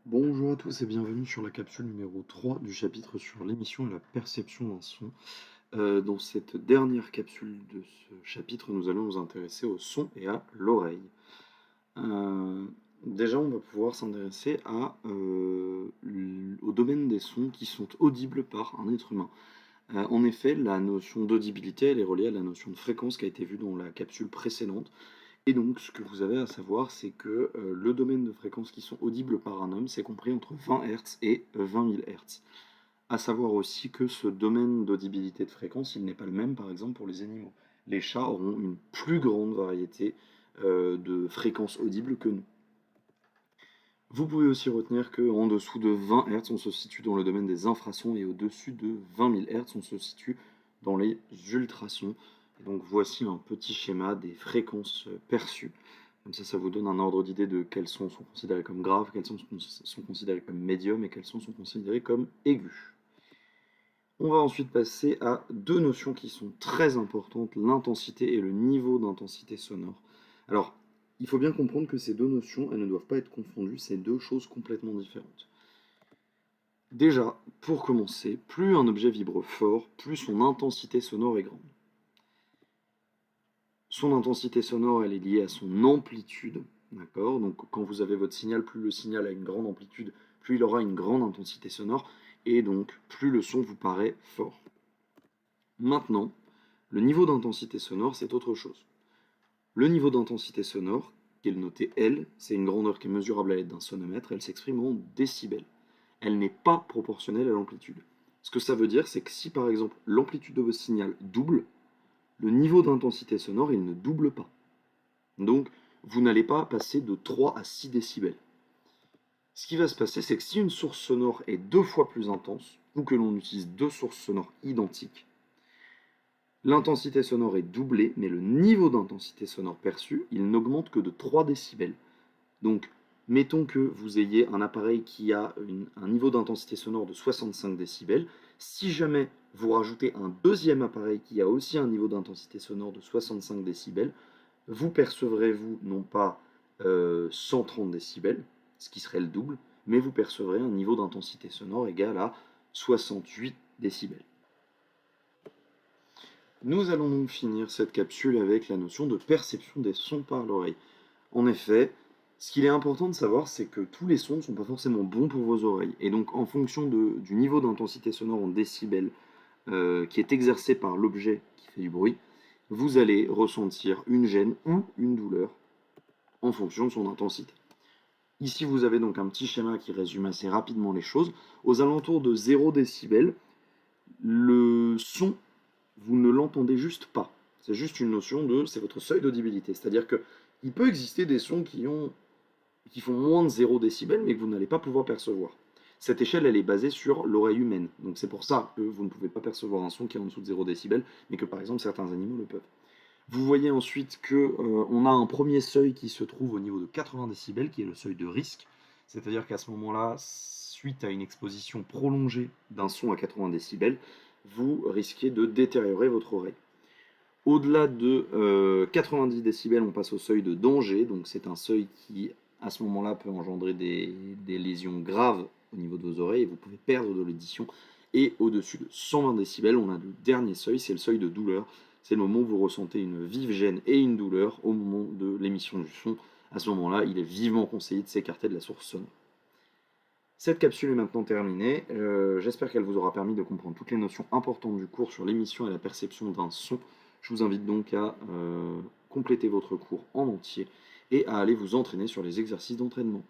Bonjour à tous et bienvenue sur la capsule numéro 3 du chapitre sur l'émission et la perception d'un son. Dans cette dernière capsule de ce chapitre, nous allons nous intéresser au son et à l'oreille. Euh, Déjà, on va pouvoir s'intéresser au domaine des sons qui sont audibles par un être humain. En effet, la notion d'audibilité, elle est reliée à la notion de fréquence qui a été vue dans la capsule précédente. Et donc, ce que vous avez à savoir, c'est que le domaine de fréquences qui sont audibles par un homme, c'est compris entre 20 Hz et 20 000 Hz. À savoir aussi que ce domaine d'audibilité de fréquence, il n'est pas le même, par exemple, pour les animaux. Les chats auront une plus grande variété de fréquences audibles que nous. Vous pouvez aussi retenir qu'en dessous de 20 Hz, on se situe dans le domaine des infrasons et au-dessus de 20 000 Hz, on se situe dans les ultrasons. Et donc voici un petit schéma des fréquences perçues. Comme ça vous donne un ordre d'idée de quels sons sont considérés comme graves, quels sons sont considérés comme médiums et quels sons sont considérés comme aigus. On va ensuite passer à deux notions qui sont très importantes, l'intensité et le niveau d'intensité sonore. Alors, il faut bien comprendre que ces deux notions, elles ne doivent pas être confondues, c'est deux choses complètement différentes. Déjà, pour commencer, plus un objet vibre fort, plus son intensité sonore est grande. Son intensité sonore, elle est liée à son amplitude, d'accord? Donc quand vous avez votre signal, plus le signal a une grande amplitude, plus il aura une grande intensité sonore, et donc plus le son vous paraît fort. Maintenant, le niveau d'intensité sonore, c'est autre chose. Le niveau d'intensité sonore, qui est le noté L, c'est une grandeur qui est mesurable à l'aide d'un sonomètre, elle s'exprime en décibels. Elle n'est pas proportionnelle à l'amplitude. Ce que ça veut dire, c'est que si par exemple l'amplitude de votre signal double, le niveau d'intensité sonore, il ne double pas. Donc, vous n'allez pas passer de 3 à 6 décibels. Ce qui va se passer, c'est que si une source sonore est deux fois plus intense, ou que l'on utilise deux sources sonores identiques, l'intensité sonore est doublée, mais le niveau d'intensité sonore perçu, il n'augmente que de 3 décibels. Donc, mettons que vous ayez un appareil qui a un niveau d'intensité sonore de 65 décibels. Si jamais vous rajoutez un deuxième appareil qui a aussi un niveau d'intensité sonore de 65 décibels, vous percevrez, vous, non pas 130 décibels, ce qui serait le double, mais vous percevrez un niveau d'intensité sonore égal à 68 décibels. Nous allons donc finir cette capsule avec la notion de perception des sons par l'oreille. En effet, ce qu'il est important de savoir, c'est que tous les sons ne sont pas forcément bons pour vos oreilles. Et donc, en fonction du niveau d'intensité sonore en décibels qui est exercé par l'objet qui fait du bruit, vous allez ressentir une gêne ou une douleur en fonction de son intensité. Ici, vous avez donc un petit schéma qui résume assez rapidement les choses. Aux alentours de 0 décibels, le son, vous ne l'entendez juste pas. C'est juste une notion c'est votre seuil d'audibilité. C'est-à-dire qu'il peut exister des sons qui font moins de 0 décibels, mais que vous n'allez pas pouvoir percevoir. Cette échelle, elle est basée sur l'oreille humaine. Donc c'est pour ça que vous ne pouvez pas percevoir un son qui est en dessous de 0 décibels, mais que par exemple certains animaux le peuvent. Vous voyez ensuite qu'on a un premier seuil qui se trouve au niveau de 80 décibels, qui est le seuil de risque. C'est-à-dire qu'à ce moment-là, suite à une exposition prolongée d'un son à 80 décibels, vous risquez de détériorer votre oreille. Au-delà de 90 décibels, on passe au seuil de danger. Donc c'est un seuil qui, à ce moment-là, peut engendrer des lésions graves au niveau de vos oreilles et vous pouvez perdre de l'audition. Et au-dessus de 120 décibels, on a le dernier seuil, c'est le seuil de douleur. C'est le moment où vous ressentez une vive gêne et une douleur au moment de l'émission du son. À ce moment-là, il est vivement conseillé de s'écarter de la source sonore. Cette capsule est maintenant terminée. J'espère qu'elle vous aura permis de comprendre toutes les notions importantes du cours sur l'émission et la perception d'un son. Je vous invite donc à compléter votre cours en entier et à aller vous entraîner sur les exercices d'entraînement.